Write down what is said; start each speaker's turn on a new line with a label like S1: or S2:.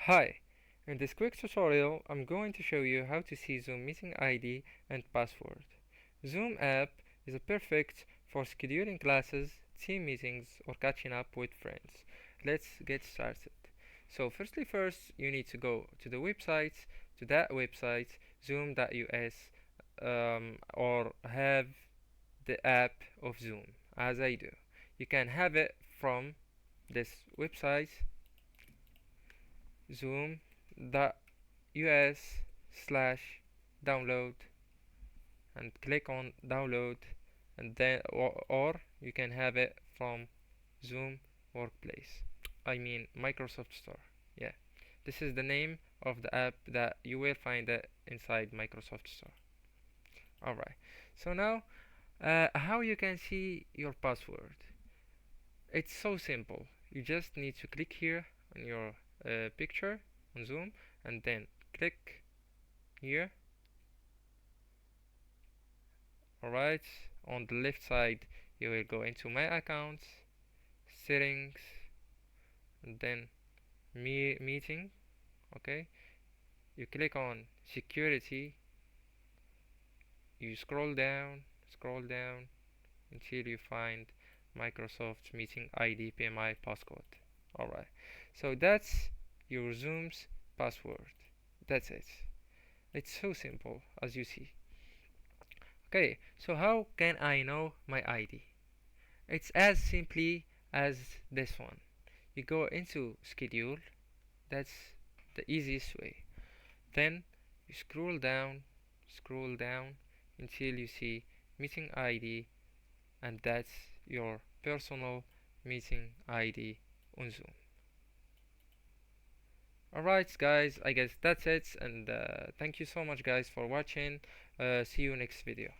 S1: Hi, in this quick tutorial I'm going to show you how to see Zoom meeting ID and password. Zoom app is perfect for scheduling classes, team meetings or catching up with friends. Let's get started. So first you need to go to the website, to that website zoom.us, or have the app of Zoom as I do. You can have it from this website zoom.us/download and click on download, and then or you can have it from Zoom Workplace, I mean Microsoft Store. Yeah, this is the name of the app that you will find it inside Microsoft Store. Alright, so now how you can see your password. It's so simple. You just need to click here on your picture on Zoom, and then click here. Alright, on the left side you will go into my accounts, settings, and then meeting. Okay, you click on security, you scroll down until you find Microsoft Meeting ID PMI passcode. Alright, so that's your Zoom's password. That's it. It's so simple as you see. Okay, so how can I know my ID? It's as simply as this one. You go into schedule, that's the easiest way. Then you scroll down until you see meeting ID, and that's your personal meeting ID on Zoom. Alright guys, I guess that's it, and thank you so much guys for watching. See you next video.